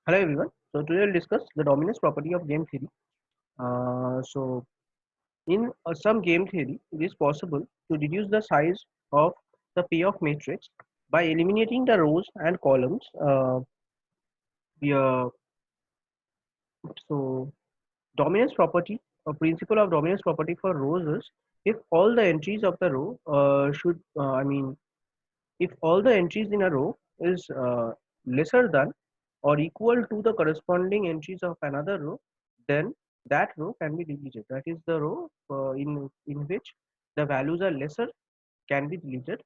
Hello everyone. So today we'll discuss the dominance property of game theory. In some game theory, it is possible to reduce the size of the payoff matrix by eliminating the rows and columns. The so Dominance property, a principle of dominance property for rows is if all the entries of the row if all the entries in a row is lesser than or equal to the corresponding entries of another row, then that row can be deleted. That is the row in which the values are lesser can be deleted.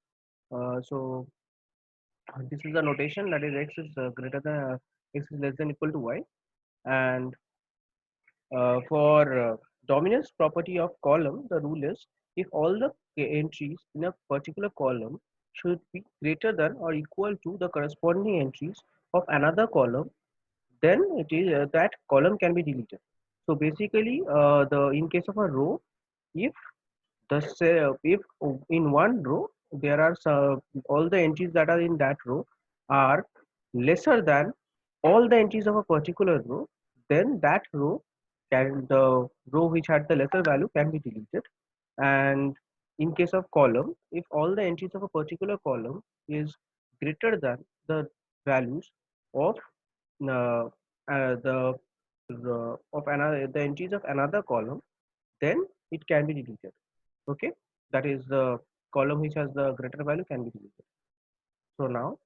So this is the notation, that is x is greater than x is less than equal to y. And for dominance property of column, the rule is if all the entries in a particular column should be greater than or equal to the corresponding entries of another column, then it is that column can be deleted. So basically, the in case of a row, if if in one row there are all the entries that are in that row are lesser than all the entries of a particular row, then that row can the row which had the lesser value can be deleted. And in case of column, if all the entries of a particular column is greater than the values of uh, of another the entries of another column, then it can be deleted. Okay, that is the column which has the greater value can be deleted. So now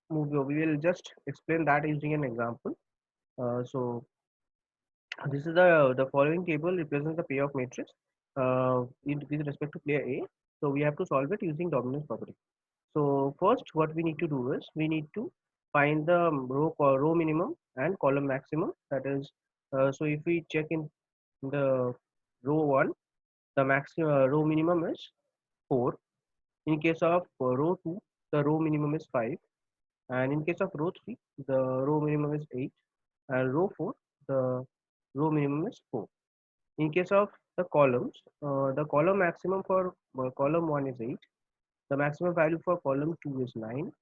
we will just explain that using an example. So this is the following table represents the payoff matrix with respect to player A. So we have to solve it using dominance property. So first, what we need to do is we need to find the row minimum and column maximum. That is, so if we check in the row one, the maximum row minimum is 4. In case of row 2, the row minimum is 5, and in case of row 3, the row minimum is 8, and row 4, the row minimum is 4. In case of the columns, the column maximum for column 1 is 8, the maximum value for column 2 is 9,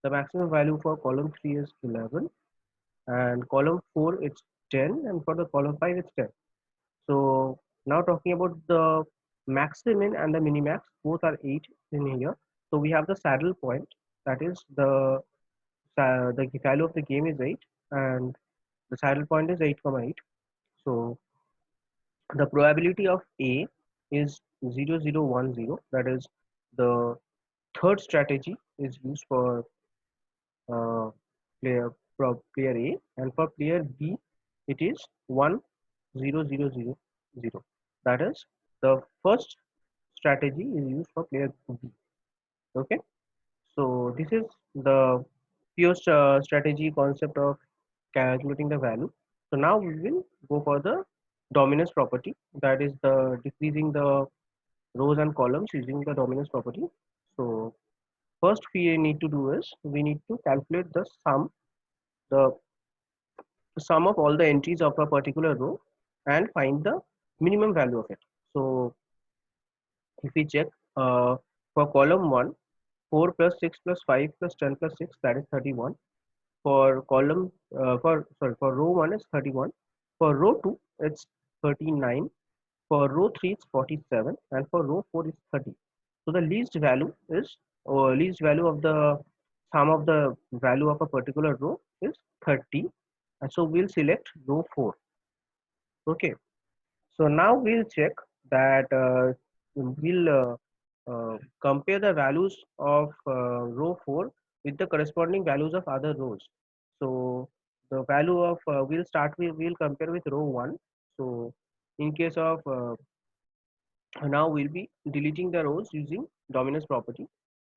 the maximum value for column 3 is 11, and column 4 it's 10, and for the column 5 it's 10. So now talking about the maximin and the minimax, both are 8 in here. So we have the saddle point, that is the value of the game is 8, and the saddle point is 8 comma 8. So the probability of A is 0010. That is the third strategy is used for uh, player A, and for player B it is 10000. That is the first strategy is used for player B. Okay, so this is the pure strategy concept of calculating the value. So now we will go for the dominance property, that is the decreasing the rows and columns using the dominance property. So first we need to do is we need to calculate the sum of all the entries of a particular row and find the minimum value of it. So if we check for column 1, 4 plus 6 plus 5 plus 10 plus 6, that is 31. For column for row 1 is 31. For row 2 it's 39. For row 3 it's 47, and for row 4 is 30. So the least value is least value of the sum of the value of a particular row is 30, and so we'll select row 4. Okay, so now we'll check that we'll compare the values of row 4 with the corresponding values of other rows. So the value of we'll compare with row 1. So in case of now we'll be deleting the rows using dominance property.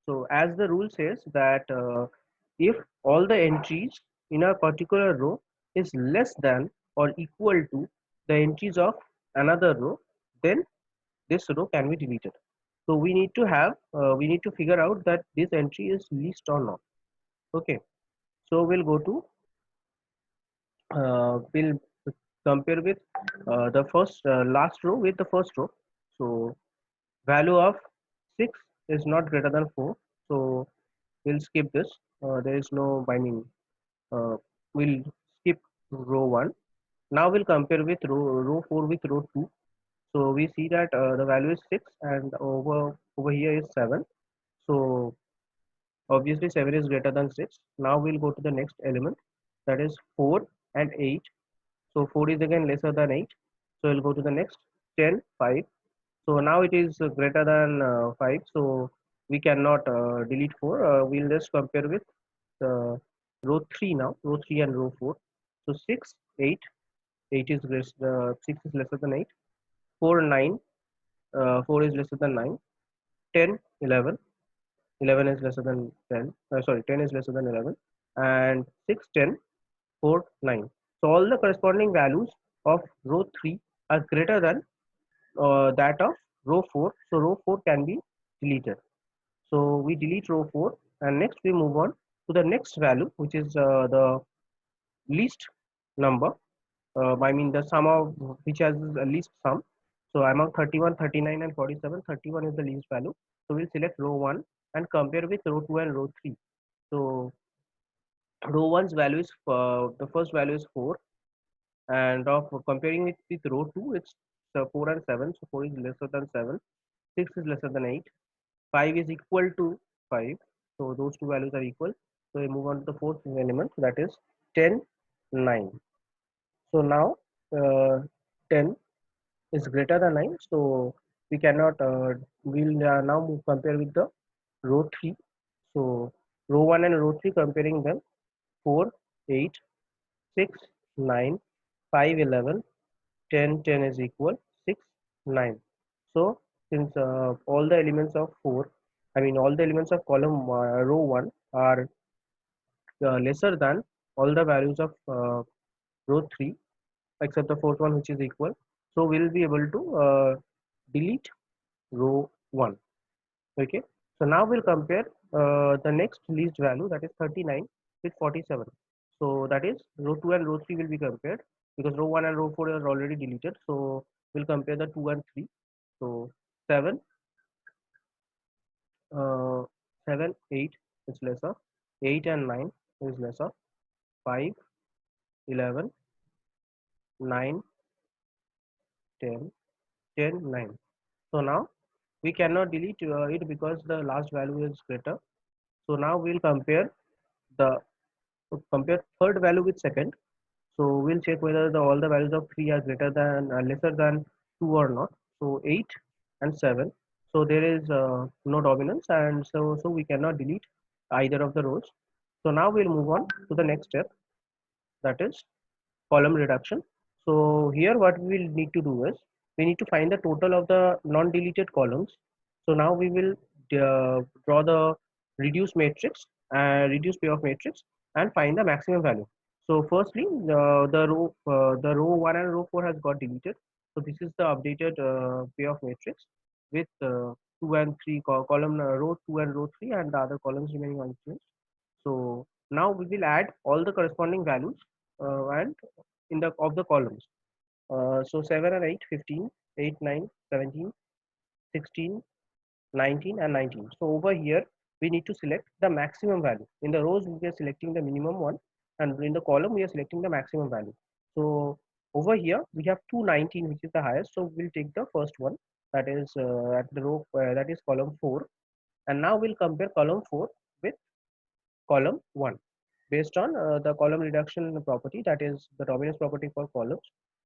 So as the rule says that if all the entries in a particular row is less than or equal to the entries of another row, then this row can be deleted. So we need to figure out that this entry is least or not. Okay, so we'll go to we'll compare with the first last row with the first row. So value of 6 is not greater than 4, so we'll skip this. There is no binding. Uh, we'll row 1. Now we'll compare with row 4 with row 2. So we see that the value is 6 and over here is 7. So obviously 7 is greater than 6. Now we'll go to the next element, that is 4 and 8. So 4 is again lesser than 8. So we'll go to the next 10, 5. So now it is greater than 5. So we cannot delete 4. We'll just compare with row 3 now, row 3 and row 4. So 6, 8. 8 is 6 is lesser than 8. 4, 9. 4 is lesser than 9. 10, 11. 11 is lesser than 10. Sorry, 10 is lesser than 11. And 6, 10, 4, 9. So all the corresponding values of row 3 are greater than that of row 4. So row 4 can be deleted. So we delete row 4 and next we move on to the next value, which is the least number. I mean the sum of which has the least sum. So among 31, 39 and 47, 31 is the least value. So we'll select row 1 and compare with row 2 and row 3. So row 1's value is the first value is 4, and of comparing it with row 2, it's 4 and 7. So 4 is lesser than 7, 6 is lesser than 8, 5 is equal to 5. So those two values are equal. So we move on to the fourth element, that is 10, 9. So now 10 is greater than 9. So we cannot, we'll now compare with the row 3. So row 1 and row 3, comparing them, 4, 8, 6, 9, 5, 11, 10, 10 is equal 6, 9. So since all the elements of 4, I mean all the elements of column row 1 are lesser than all the values of row 3 except the fourth one, which is equal. So we'll be able to delete row 1. Okay. So now we'll compare the next least value, that is 39 with 47. So that is row 2 and row 3 will be compared because row 1 and row 4 are already deleted. So we'll compare the 2 and 3. So 7, uh, 7, 8 is lesser. 8 and 9 is lesser. 5, 11, 9, 10, 10, 9. So now we cannot delete it because the last value is greater. So now we'll the compare third value with second. So we'll check whether all the values of 3 are greater than lesser than 2 or not. So 8 and 7. So there is no dominance, and so we cannot delete either of the rows. So now we'll move on to the next step, that is column reduction. So here what we will need to do is we need to find the total of the non-deleted columns. So now we will draw the reduce matrix, reduce payoff matrix, and find the maximum value. So firstly, the row 1 and row 4 has got deleted. So this is the updated payoff matrix with 2 and 3 column row 2 and row 3 and the other columns remaining unchanged. So now we will add all the corresponding values and in the of the columns. So 7 and 8, 15, 8, 9, 17, 16, 19 and 19. So over here we need to select the maximum value. In the rows we are selecting the minimum one, and in the column we are selecting the maximum value. So over here we have 219, which is the highest. So we'll take the first one, that is at the row that is column 4, and now we'll compare column 4 with column 1 based on the column reduction property, that is the dominance property for columns.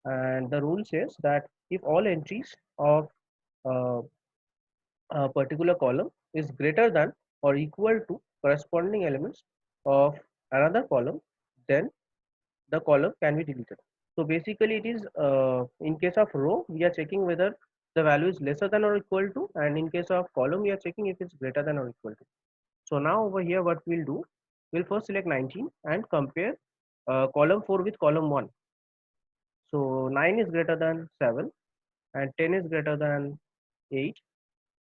And the rule says that if all entries of uh, a particular column is greater than or equal to corresponding elements of another column, then the column can be deleted. So basically it is in case of row we are checking whether the value is lesser than or equal to, and in case of column we are checking if it's greater than or equal to. So now over here what we'll do, we'll first select 19 and compare column 4 with column 1. So 9 is greater than 7 and 10 is greater than 8.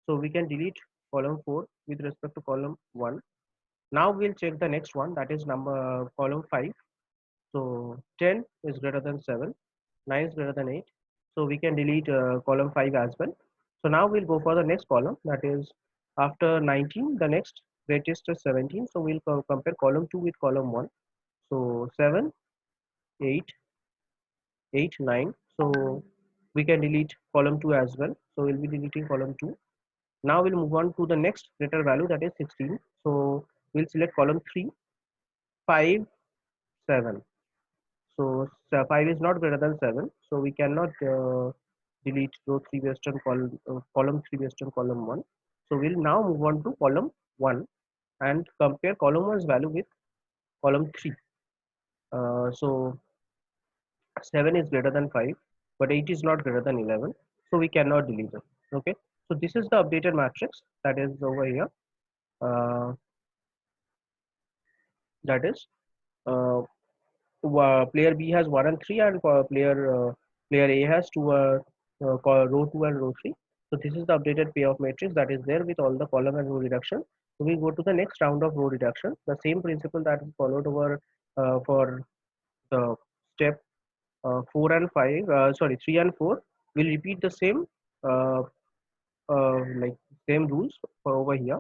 So we can delete column 4 with respect to column 1. Now we'll check the next one, that is number column 5. So 10 is greater than 7, 9 is greater than 8. So we can delete column 5 as well. So now we'll go for the next column, that is after 19, the next greatest is 17. So we'll compare column 2 with column 1. So 7, 8, 8, 9. So we can delete column 2 as well. So we'll be deleting column 2. Now we'll move on to the next greater value, that is 16. So we'll select column 3, 5, 7. So 5 is not greater than 7. So we cannot delete row 3 based on column 3 based on column 1. So we'll now move on to column 1 and compare column 1's value with column 3. So 7 is greater than 5, but 8 is not greater than 11. So we cannot delete it. Okay. So this is the updated matrix that is over here. Uh, that is uh, player B has 1 and 3, and player A has 2, row 2 and row 3. So this is the updated payoff matrix that is there with all the column and row reduction. So we go to the next round of row reduction. The same principle that we followed over for the step 4 and 5, sorry, 3 and 4. We'll repeat the same uh, like same rules for over here.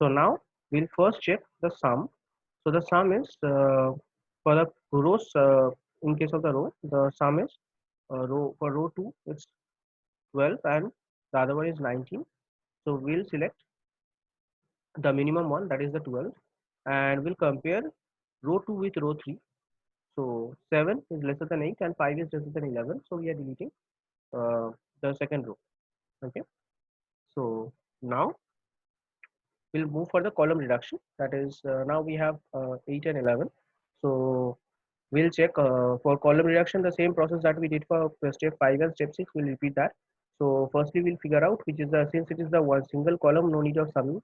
So now we'll first check the sum. So the sum is for the rows. In case of the row, the sum is row for row 2 it's 12 and the other one is 19. So we'll select the minimum one, that is the 12, and we'll compare row 2 with row 3. So 7 is lesser than 8 and 5 is lesser than 11. So we are deleting the second row. Okay. So now we'll move for the column reduction. That is now we have 8 and 11. So we'll check for column reduction the same process that we did for step 5 and step 6. We'll repeat that. So firstly we'll figure out which is the, since it is the one single column, no need of summing.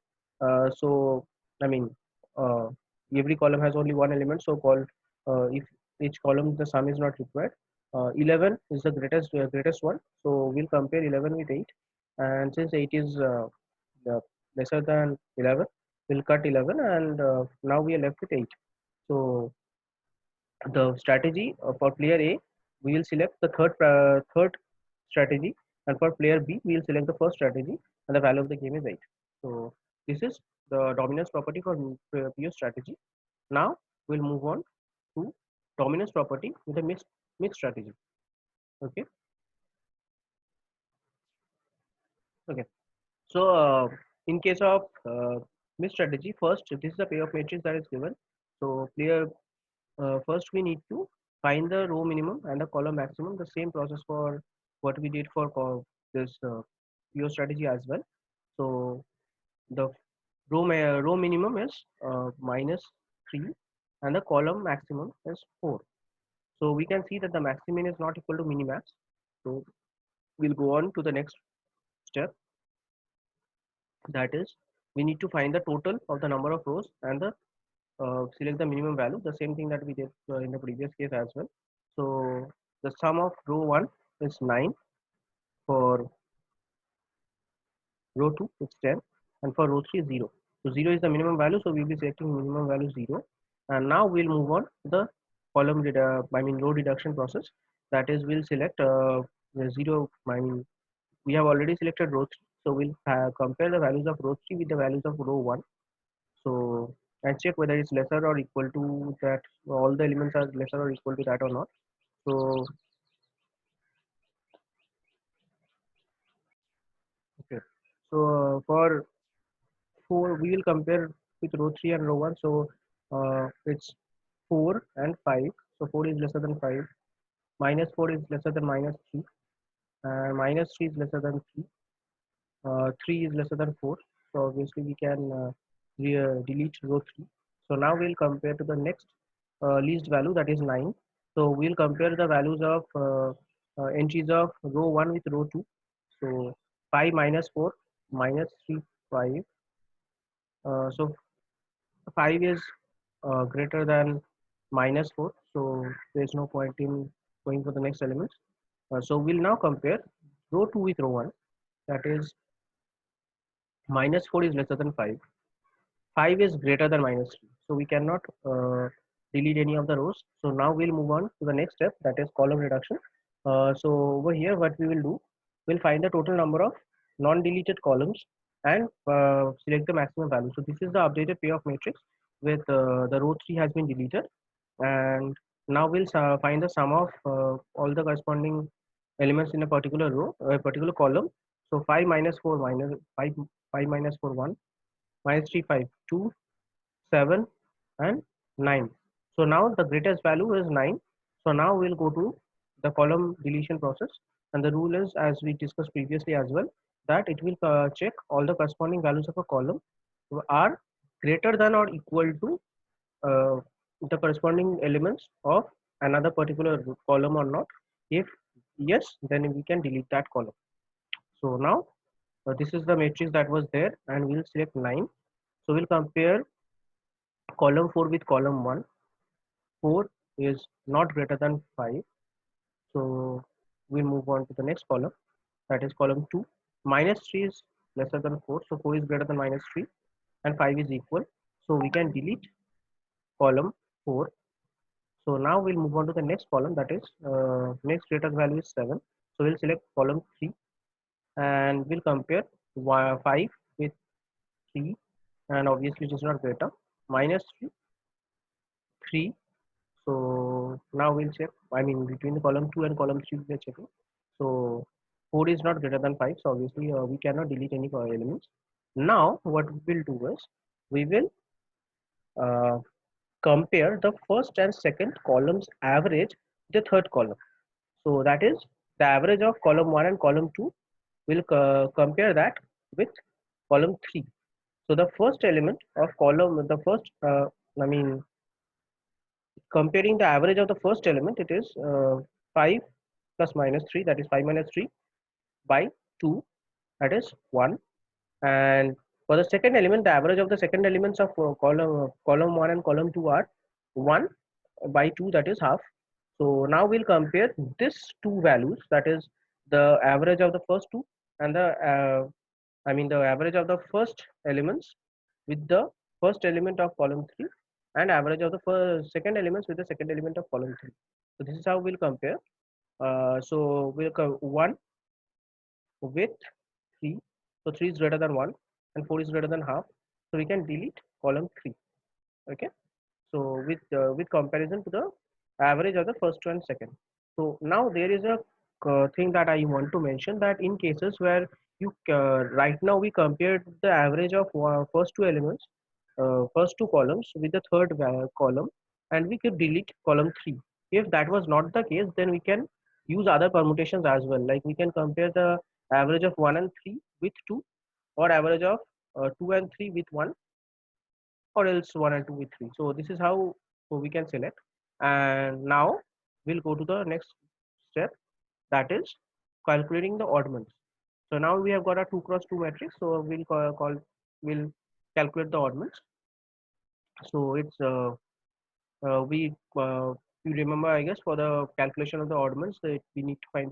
So I mean uh, every column has only one element, so called if each column the sum is not required. 11 is the greatest one, so we'll compare 11 with 8, and since 8 is lesser than 11, we'll cut 11, and now we are left with 8. So the strategy for player A, we will select the third strategy, and for player B, we will select the first strategy, and the value of the game is 8. So this is the dominance property for pure strategy. Now we'll move on to dominance property with a mixed strategy. Okay. Okay. So in case of mixed strategy, first this is the payoff matrix that is given. So player first we need to find the row minimum and the column maximum. The same process for what we did for this pure strategy as well. So the row minimum is -3 and the column maximum is 4. So we can see that the maximum is not equal to minimax. So we'll go on to the next step. That is, we need to find the total of the number of rows and the select the minimum value. The same thing that we did in the previous case as well. So the sum of row 1 is 9, for row 2 it's 10, and for row 3 is 0. So 0 is the minimum value, so we'll be selecting minimum value 0. And now we'll move on to the row reduction process. That is, we'll select the 0. I mean, we have already selected row 3, so we'll compare the values of row 3 with the values of row 1. So and check whether it's lesser or equal to that, all the elements are lesser or equal to that or not. So okay. So for 4 we will compare with row 3 and row 1. So it's 4 and 5. So 4 is lesser than 5, minus 4 is lesser than minus 3, and minus 3 is lesser than 3, 3 is lesser than 4. So obviously we can delete row 3. So now we'll compare to the next least value, that is 9. So we'll compare the values of entries of row 1 with row 2. So 5 minus 4 minus 3, 5. So 5 is greater than minus 4. So there's no point in going for the next elements. So we'll now compare row 2 with row 1. That is, minus 4 is lesser than 5. 5 is greater than minus 3. So we cannot delete any of the rows. So now we'll move on to the next step, that is column reduction. So over here what we will do, we'll find the total number of non-deleted columns and select the maximum value. So this is the updated payoff matrix with the row 3 has been deleted, and Now we'll find the sum of all the corresponding elements in a particular row, a particular column. So 5 minus 4 minus 5, 5 minus 4 1, minus 3 5 2, 7 and 9. So now the greatest value is 9. So now we'll go to the column deletion process, and the rule is, as we discussed previously as well, that it will check all the corresponding values of a column are greater than or equal to uh, the corresponding elements of another particular column or not. If yes, then we can delete that column. So now this is the matrix that was there, and we'll select 9. So we'll compare column 4 with column 1. 4 is not greater than 5. So we'll move on to the next column, that is column 2. Minus 3 is lesser than 4. So 4 is greater than minus 3 and 5 is equal. So we can delete column 4. So now we'll move on to the next column, that is next greatest value is 7. So we'll select column 3 and we'll compare 5 with 3, and obviously it is not greater. Minus 3, 3. So now we'll check, I mean between the column 2 and column 3 we are checking. So 4 is not greater than 5, so obviously we cannot delete any elements. Now what we'll do is we will uh, compare the first and second columns average with the third column. So that is the average of column 1 and column 2. We'll compare that with column 3. So the first element of column, the first, I mean, comparing the average of the first element, it is 5 plus minus 3, that is 5 minus 3 by 2, that is 1. And for the second element, the average of the second elements of column 1 and column 2 are 1 by 2, that is half. So now we'll compare this two values, that is the average of the first two and the the average of the first elements with the first element of column 3, and average of the second elements with the second element of column 3. So this is how we'll compare. So we'll 1 with 3. So 3 is greater than 1 and 4 is greater than half. So we can delete column 3. Okay. So with comparison to the average of the first and second. So now there is a thing that I want to mention, that in cases where you right now we compared the average of first two elements, first two columns with the third column, and we could delete column 3. If that was not the case, then we can use other permutations as well, like we can compare the average of 1 and 3 with 2, or average of 2 and 3 with 1, or else 1 and 2 with 3. So this is how we can select. And now we'll go to the next step, that is calculating the oddments. So now we have got a 2 cross 2 matrix, so we'll calculate the oddments. So it's we you remember, I guess, for the calculation of the oddments, that we need to find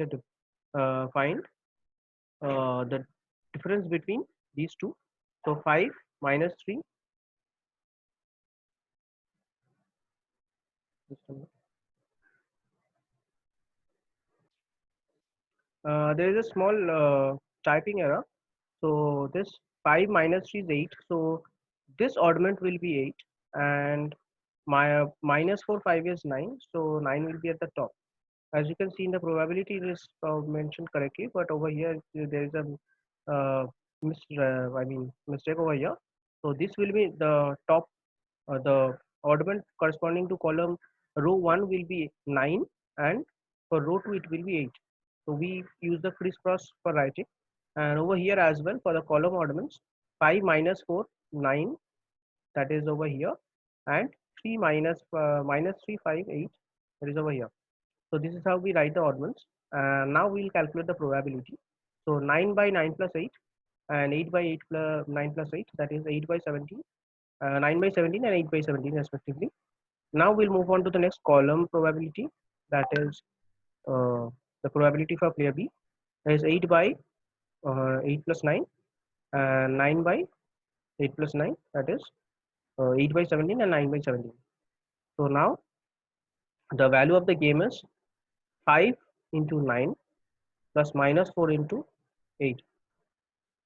the difference between these two. So 5 minus 3. There is a small typing error. So this 5 minus 3 is 8. So this oddment will be 8, and my minus 4 5 is 9. So 9 will be at the top. As you can see in the probability, it is mentioned correctly, but over here there is a mistake over here. So this will be the top, the oddment corresponding to column row 1 will be 9, and for row 2 it will be 8. So we use the crisscross for writing. And over here as well, for the column oddments, 5 minus 4 9, that is over here, and 3 minus 3 5 8, that is over here. So this is how we write the oddments. Now we'll calculate the probability. So 9 by 9 plus 8, and 8 by 8 plus 9 plus 8, that is 8 by 17, 9 by 17 and 8 by 17 respectively. Now we'll move on to the next column probability, that is the probability for player B. That is 8 by 8 plus 9, and 9 by 8 plus 9, that is 8 by 17 and 9 by 17. So now the value of the game is 5 into 9 plus minus 4 into 8.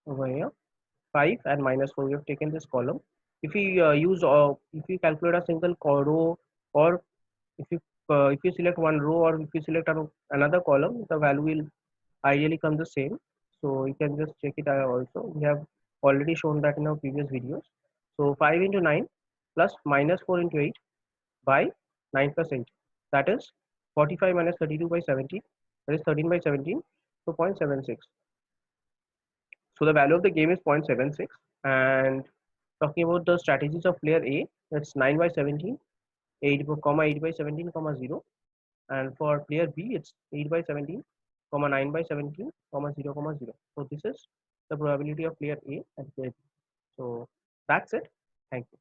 Over here 5 and minus 4, we have taken this column. If we if we calculate a single row, or if you if you select one row or if you select another column, the value will ideally come the same. So you can just check it out also. We have already shown that in our previous videos. So 5 into 9 plus minus 4 into 8 by 9 plus 8. That is 45 minus 32 by 17. That is 13 by 17. So 0.76. So the value of the game is 0.76. And talking about the strategies of player A, that's 9 by 17, 8 comma 8 by 17 comma 0. And for player B, it's 8 by 17, comma 9 by 17, comma 0 comma 0. So this is the probability of player A and player B. So that's it. Thank you.